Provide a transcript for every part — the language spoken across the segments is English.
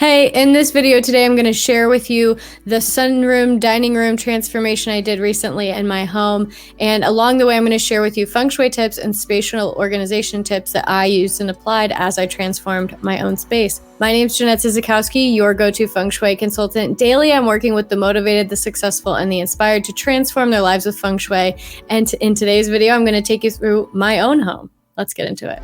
Hey, in this video today, I'm going to share with you the sunroom dining room transformation I did recently in my home. And along the way, I'm going to share with you Feng Shui tips and spatial organization tips that I used and applied as I transformed my own space. My name is Jeanette Zizikowski, your go-to Feng Shui consultant. Daily, I'm working with the motivated, the successful, and the inspired to transform their lives with Feng Shui. And in today's video, I'm going to take you through my own home. Let's get into it.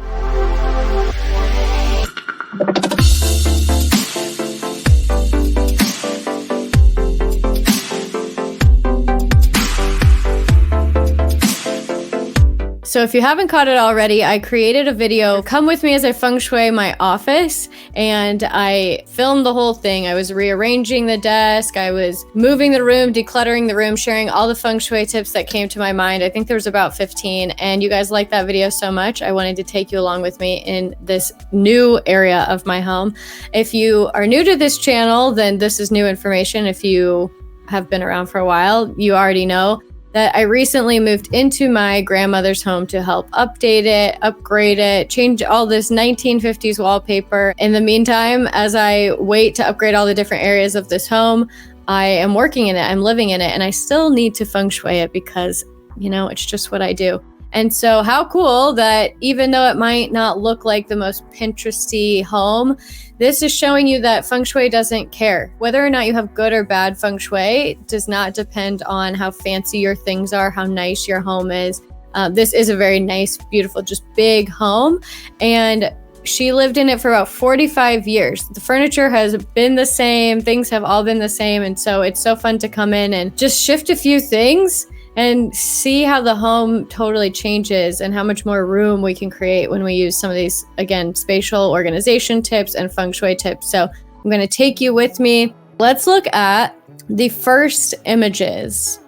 So if you haven't caught it already, I created a video, come with me as I Feng Shui my office, and I filmed the whole thing. I was rearranging the desk, I was moving the room, decluttering the room, sharing all the Feng Shui tips that came to my mind. I think there was about 15, and you guys liked that video so much, I wanted to take you along with me in this new area of my home. If you are new to this channel, then this is new information. If you have been around for a while, you already know that I recently moved into my grandmother's home to help update it, upgrade it, change all this 1950s wallpaper. In the meantime, as I wait to upgrade all the different areas of this home, I am working in it, I'm living in it, and I still need to Feng Shui it because, you know, it's just what I do. And so how cool that even though it might not look like the most Pinteresty home, this is showing you that Feng Shui doesn't care. Whether or not you have good or bad Feng Shui does not depend on how fancy your things are, how nice your home is. This is a very nice, beautiful, just big home. And she lived in it for about 45 years. The furniture has been the same. Things have all been the same. And so it's so fun to come in and just shift a few things and see how the home totally changes and how much more room we can create when we use some of these, again, spatial organization tips and Feng Shui tips. So I'm going to take you with me. Let's look at the first images.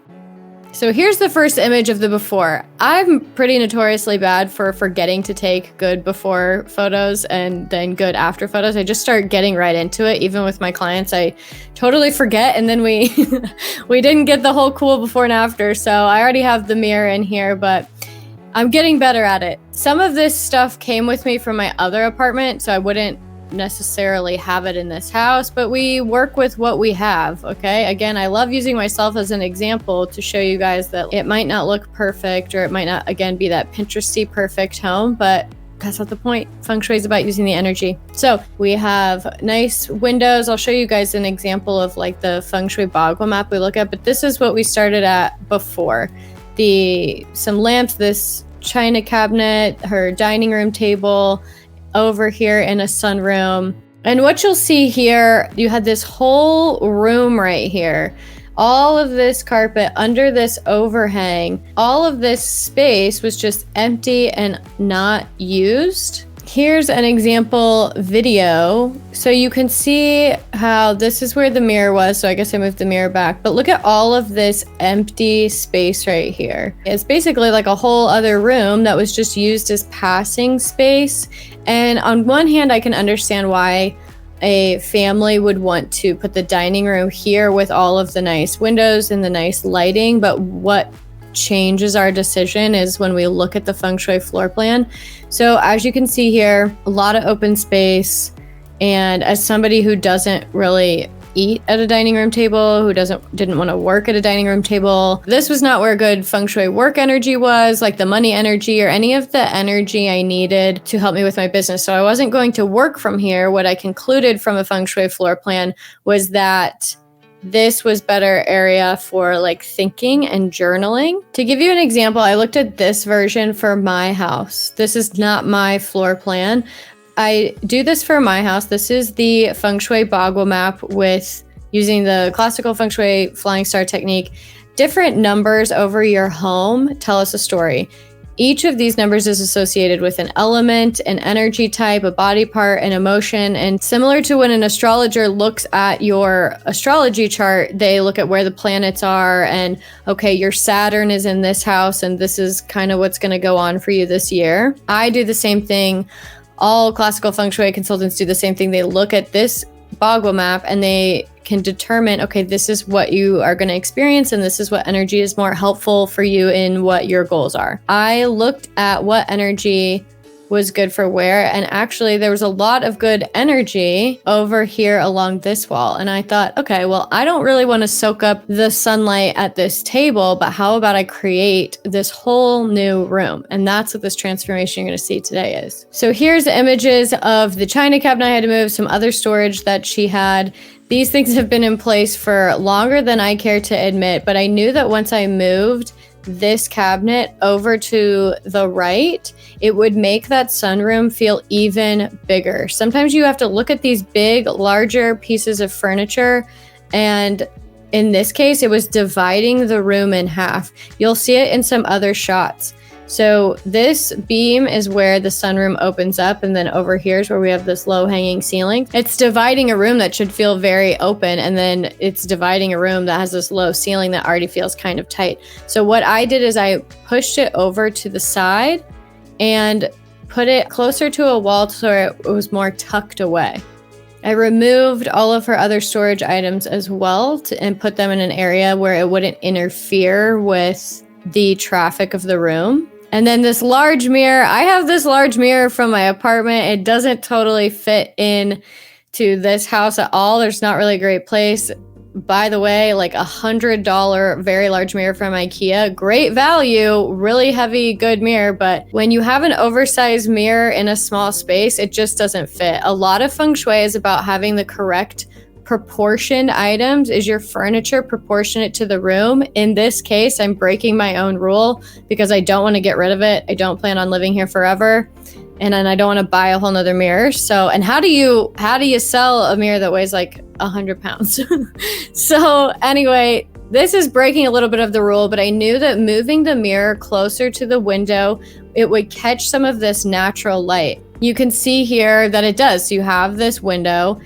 So here's the first image of the before. I'm pretty notoriously bad for forgetting to take good before photos and then good after photos. I just start getting right into it. Even with my clients, I totally forget. And then we didn't get the whole cool before and after. So I already have the mirror in here, but I'm getting better at it. Some of this stuff came with me from my other apartment, so I wouldn't necessarily have it in this house, but we work with what we have. Okay, again, I love using myself as an example to show you guys that it might not look perfect, or it might not, again, be that Pinteresty perfect home, but that's not the point. Feng Shui is about using the energy. So we have nice windows. I'll show you guys an example of like the Feng Shui bagua map we look at, but this is what we started at before. Some lamps, this china cabinet, her dining room table, over here in a sunroom. And what you'll see here, you had this whole room right here. All of this carpet under this overhang, all of this space was just empty and not used. Here's an example video. So you can see how this is where the mirror was. So I guess I moved the mirror back, but look at all of this empty space right here. It's basically like a whole other room that was just used as passing space. And on one hand, I can understand why a family would want to put the dining room here with all of the nice windows and the nice lighting. But what changes our decision is when we look at the Feng Shui floor plan. So as you can see here, a lot of open space. And as somebody who doesn't really eat at a dining room table, who didn't want to work at a dining room table, this was not where good Feng Shui work energy was, like the money energy or any of the energy I needed to help me with my business. So I wasn't going to work from here. What I concluded from a Feng Shui floor plan was that this was better area for like thinking and journaling. To give you an example, I looked at this version for my house. This is not my floor plan. I do this for my house. This is the Feng Shui bagua map with using the classical Feng Shui flying star technique. Different numbers over your home tell us a story. Each of these numbers is associated with an element, an energy type, a body part, an emotion. And similar to when an astrologer looks at your astrology chart, they look at where the planets are and, okay, your Saturn is in this house and this is kind of what's going to go on for you this year. I do the same thing. All classical Feng Shui consultants do the same thing. They look at this bagua map and they can determine, okay, this is what you are going to experience and this is what energy is more helpful for you in what your goals are. I looked at what energy was good for wear. And actually there was a lot of good energy over here along this wall. And I thought, okay, well, I don't really want to soak up the sunlight at this table, but how about I create this whole new room? And that's what this transformation you're going to see today is. So here's images of the china cabinet I had to move, some other storage that she had. These things have been in place for longer than I care to admit, but I knew that once I moved this cabinet over to the right, it would make that sunroom feel even bigger. Sometimes you have to look at these big, larger pieces of furniture, and in this case, it was dividing the room in half. You'll see it in some other shots. So this beam is where the sunroom opens up, and then over here is where we have this low-hanging ceiling. It's dividing a room that should feel very open, and then it's dividing a room that has this low ceiling that already feels kind of tight. So what I did is I pushed it over to the side and put it closer to a wall so it was more tucked away. I removed all of her other storage items as well and put them in an area where it wouldn't interfere with the traffic of the room. And then this large mirror, I have this large mirror from my apartment. It doesn't totally fit in to this house at all. There's not really a great place. By the way, like $100 very large mirror from IKEA, great value, really heavy, good mirror. But when you have an oversized mirror in a small space, it just doesn't fit. A lot of Feng Shui is about having the correct proportioned items. Is your furniture proportionate to the room? In this case, I'm breaking my own rule because I don't want to get rid of it. I don't plan on living here forever. And then I don't want to buy a whole nother mirror. So, and how do you sell a mirror that weighs like 100 pounds? So anyway, this is breaking a little bit of the rule, but I knew that moving the mirror closer to the window, it would catch some of this natural light. You can see here that it does. So you have this window.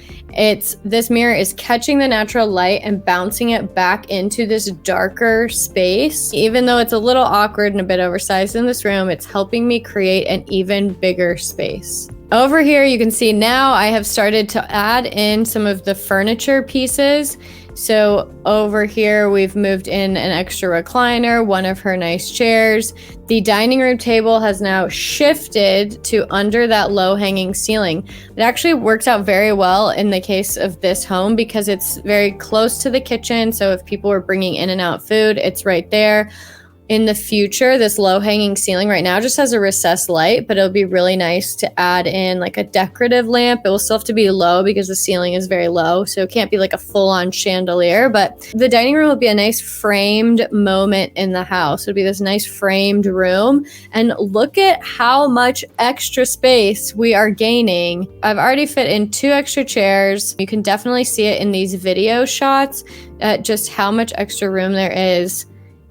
This mirror is catching the natural light and bouncing it back into this darker space. Even though it's a little awkward and a bit oversized in this room, it's helping me create an even bigger space. Over here, you can see now I have started to add in some of the furniture pieces. So over here, we've moved in an extra recliner, one of her nice chairs. The dining room table has now shifted to under that low-hanging ceiling. It actually works out very well in the case of this home because it's very close to the kitchen. So if people were bringing in and out food, it's right there. In the future, this low-hanging ceiling right now just has a recessed light, but it'll be really nice to add in like a decorative lamp. It will still have to be low because the ceiling is very low, so it can't be like a full-on chandelier, but the dining room will be a nice framed moment in the house. It'll be this nice framed room, and look at how much extra space we are gaining. I've already fit in 2 extra chairs. You can definitely see it in these video shots, just how much extra room there is.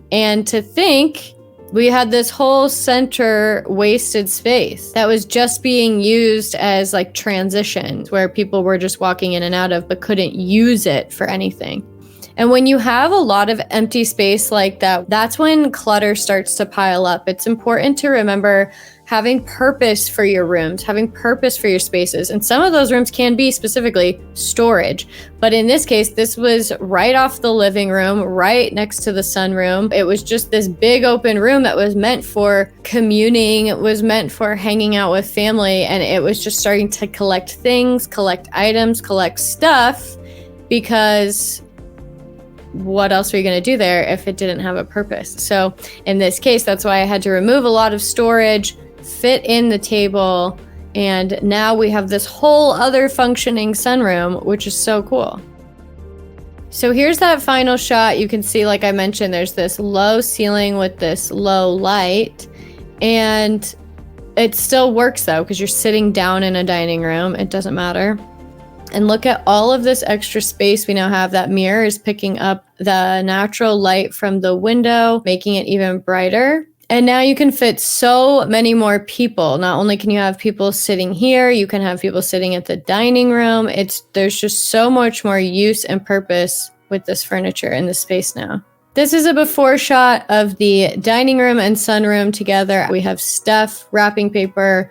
And to think we had this whole center wasted space that was just being used as like transition where people were just walking in and out of but couldn't use it for anything. And when you have a lot of empty space like that, that's when clutter starts to pile up. It's important to remember having purpose for your rooms, having purpose for your spaces. And some of those rooms can be specifically storage. But in this case, this was right off the living room, right next to the sunroom. It was just this big open room that was meant for communing. It was meant for hanging out with family. And it was just starting to collect things, collect items, collect stuff, because what else are you going to do there if it didn't have a purpose? So in this case, that's why I had to remove a lot of storage, fit in the table, and now we have this whole other functioning sunroom, which is so cool. So here's that final shot. You can see, like I mentioned, there's this low ceiling with this low light, and it still works though, because you're sitting down in a dining room. It doesn't matter. And look at all of this extra space we now have. That mirror is picking up the natural light from the window, making it even brighter. And now you can fit so many more people. Not only can you have people sitting here, you can have people sitting at the dining room. There's just so much more use and purpose with this furniture in this space now. This is a before shot of the dining room and sunroom together. We have stuff, wrapping paper,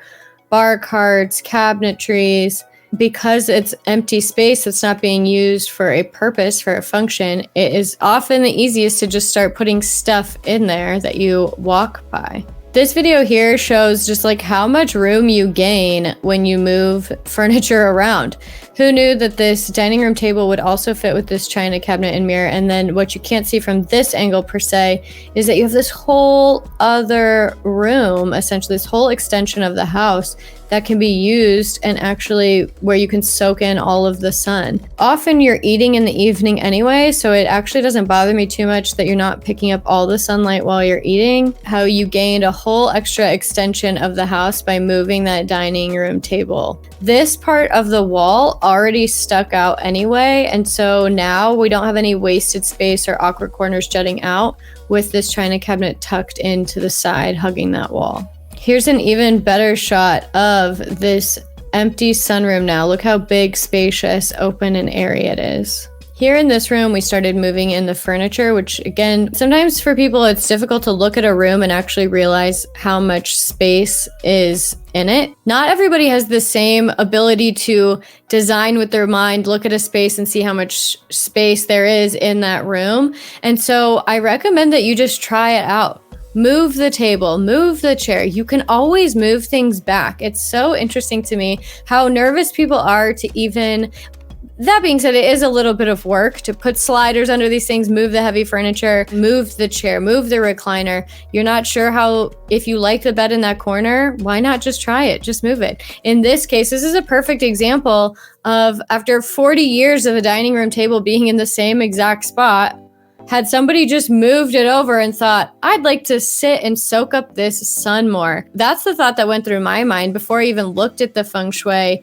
bar cards, cabinetries. Because it's empty space that's not being used for a purpose, for a function, it is often the easiest to just start putting stuff in there that you walk by. This video here shows just like how much room you gain when you move furniture around. Who knew that this dining room table would also fit with this china cabinet and mirror? And then what you can't see from this angle per se is that you have this whole other room, essentially this whole extension of the house that can be used and actually where you can soak in all of the sun. Often you're eating in the evening anyway, so it actually doesn't bother me too much that you're not picking up all the sunlight while you're eating. How you gained a whole extra extension of the house by moving that dining room table. This part of the wall already stuck out anyway, and so now we don't have any wasted space or awkward corners jutting out with this china cabinet tucked into the side, hugging that wall. Here's an even better shot of this empty sunroom now. Look how big, spacious, open, and airy it is. Here in this room, we started moving in the furniture, which again, sometimes for people, it's difficult to look at a room and actually realize how much space is in it. Not everybody has the same ability to design with their mind, look at a space and see how much space there is in that room. And so I recommend that you just try it out. Move the table, move the chair. You can always move things back. It's so interesting to me how nervous people are to even... That being said, it is a little bit of work to put sliders under these things, move the heavy furniture, move the chair, move the recliner. You're not sure how, if you like the bed in that corner, why not just try it? Just move it. In this case, this is a perfect example of after 40 years of a dining room table being in the same exact spot, had somebody just moved it over and thought, I'd like to sit and soak up this sun more. That's the thought that went through my mind before I even looked at the feng shui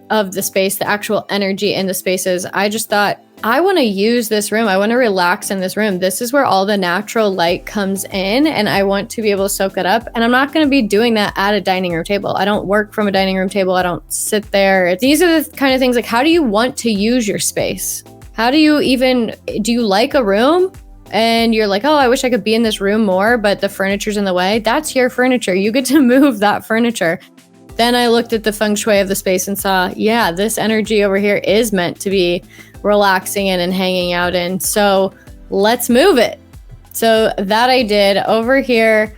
of the space, the actual energy in the spaces. I just thought, I want to use this room. I want to relax in this room. This is where all the natural light comes in, and I want to be able to soak it up. And I'm not going to be doing that at a dining room table. I don't work from a dining room table. I don't sit there. These are the kind of things like, how do you want to use your space? How do you like a room? And you're like, oh, I wish I could be in this room more, but the furniture's in the way. That's your furniture. You get to move that furniture. Then I looked at the feng shui of the space and saw, yeah, this energy over here is meant to be relaxing in and hanging out in. So let's move it. So that I did over here.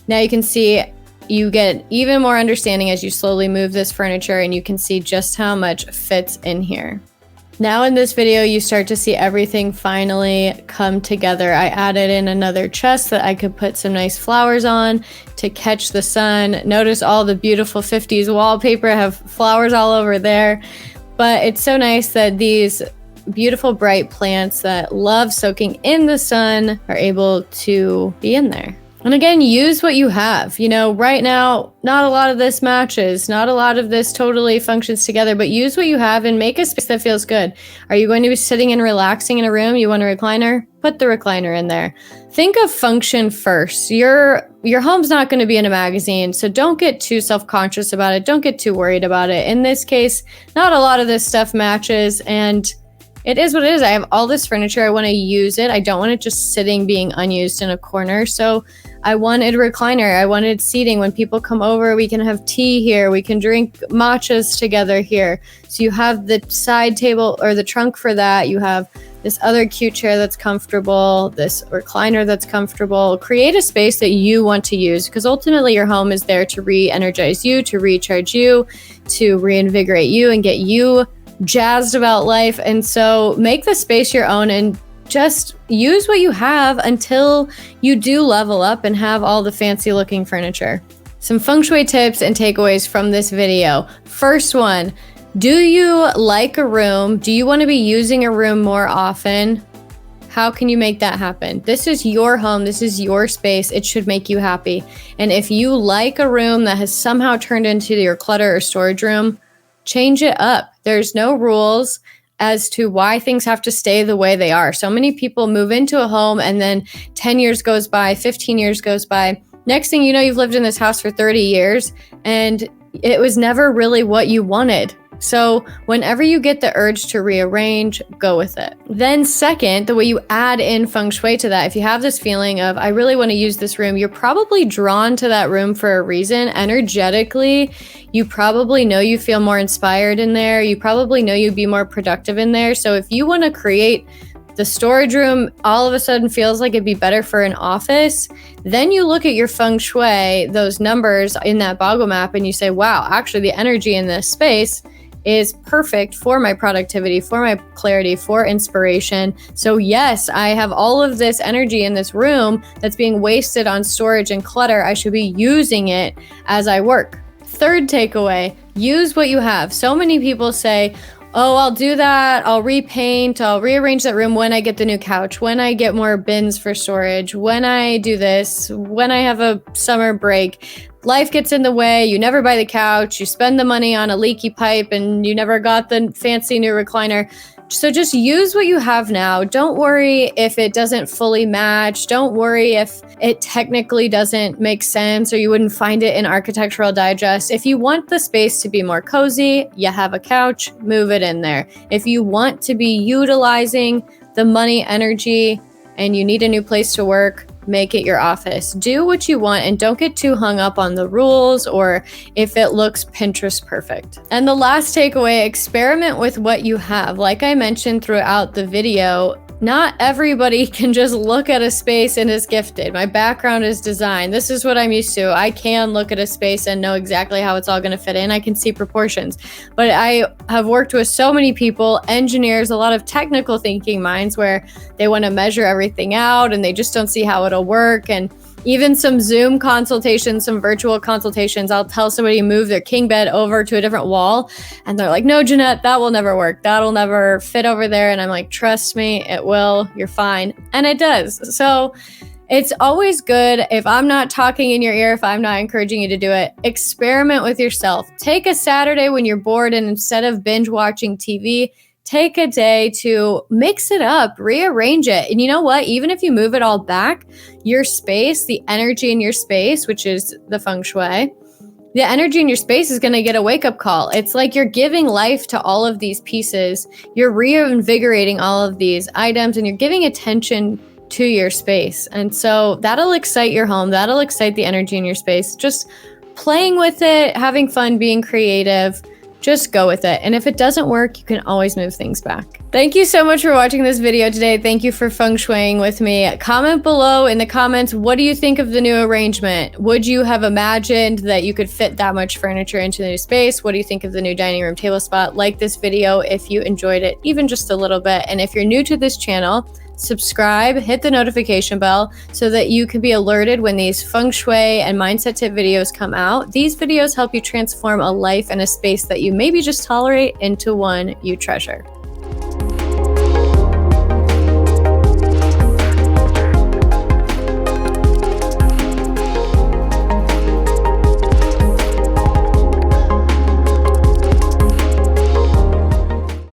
Now you can see you get even more understanding as you slowly move this furniture, and you can see just how much fits in here. Now in this video, you start to see everything finally come together. I added in another chest that I could put some nice flowers on to catch the sun. Notice all the beautiful 50s wallpaper. I have flowers all over there. But it's so nice that these beautiful bright plants that love soaking in the sun are able to be in there. And again, use what you have. You know, right now, not a lot of this matches, not a lot of this totally functions together, but use what you have and make a space that feels good. Are you going to be sitting and relaxing in a room? You want a recliner? Put the recliner in there. Think of function first. Your home's not going to be in a magazine, so don't get too self-conscious about it. Don't get too worried about it. In this case, not a lot of this stuff matches, and it is what it is. I have all this furniture. I want to use it. I don't want it just sitting, being unused in a corner. So I wanted a recliner. I wanted seating. When people come over, we can have tea here. We can drink matchas together here. So you have the side table or the trunk for that. You have this other cute chair that's comfortable, this recliner that's comfortable. Create a space that you want to use, because ultimately your home is there to re-energize you, to recharge you, to reinvigorate you and get you jazzed about life. And so make the space your own and just use what you have until you do level up and have all the fancy looking furniture. Some feng shui tips and takeaways from this video. First one, do you like a room? Do you want to be using a room more often? How can you make that happen? This is your home. This is your space. It should make you happy. And if you like a room that has somehow turned into your clutter or storage room, change it up. There's no rules as to why things have to stay the way they are. So many people move into a home and then 10 years goes by, 15 years goes by. Next thing you know, you've lived in this house for 30 years and it was never really what you wanted. So whenever you get the urge to rearrange, go with it. Then second, the way you add in feng shui to that, if you have this feeling of, I really want to use this room, you're probably drawn to that room for a reason. Energetically, you probably know you feel more inspired in there. You probably know you'd be more productive in there. So if you want to create the storage room all of a sudden feels like it'd be better for an office, then you look at your Feng Shui, those numbers in that bagua map, and you say, wow, actually the energy in this space is perfect for my productivity, for my clarity, for inspiration. So yes, I have all of this energy in this room that's being wasted on storage and clutter. I should be using it as I work. Third takeaway, use what you have. So many people say, oh, I'll do that, I'll repaint, I'll rearrange that room when I get the new couch, when I get more bins for storage, when I do this, when I have a summer break. Life gets in the way, you never buy the couch, you spend the money on a leaky pipe, and you never got the fancy new recliner. So just use what you have now. Don't worry if it doesn't fully match. Don't worry if it technically doesn't make sense or you wouldn't find it in Architectural Digest. If you want the space to be more cozy, you have a couch, move it in there. If you want to be utilizing the money energy and you need a new place to work, make it your office. Do what you want and don't get too hung up on the rules or if it looks Pinterest perfect. And the last takeaway, experiment with what you have. Like I mentioned throughout the video, not everybody can just look at a space and is gifted. My background is design. This is what I'm used to. I can look at a space and know exactly how it's all going to fit in. I can see proportions. But I have worked with so many people, engineers, a lot of technical thinking minds where they want to measure everything out and they just don't see how it'll work. And even some Zoom consultations, some virtual consultations, I'll tell somebody to move their king bed over to a different wall. And they're like, no, Jeanette, that will never work. That'll never fit over there. And I'm like, trust me, it will. You're fine. And it does. So it's always good if I'm not talking in your ear, if I'm not encouraging you to do it, experiment with yourself. Take a Saturday when you're bored and instead of binge watching TV, take a day to mix it up, rearrange it. And you know what? Even if you move it all back, your space, the energy in your space, which is the Feng Shui, the energy in your space is going to get a wake-up call. It's like you're giving life to all of these pieces. You're reinvigorating all of these items and you're giving attention to your space. And so that'll excite your home. That'll excite the energy in your space. Just playing with it, having fun, being creative. Just go with it. And if it doesn't work, you can always move things back. Thank you so much for watching this video today. Thank you for Feng Shuiing with me. Comment below in the comments, what do you think of the new arrangement? Would you have imagined that you could fit that much furniture into the new space? What do you think of the new dining room table spot? Like this video if you enjoyed it, even just a little bit. And if you're new to this channel, subscribe, hit the notification bell so that you can be alerted when these Feng Shui and mindset tip videos come out. These videos help you transform a life and a space that you maybe just tolerate into one you treasure.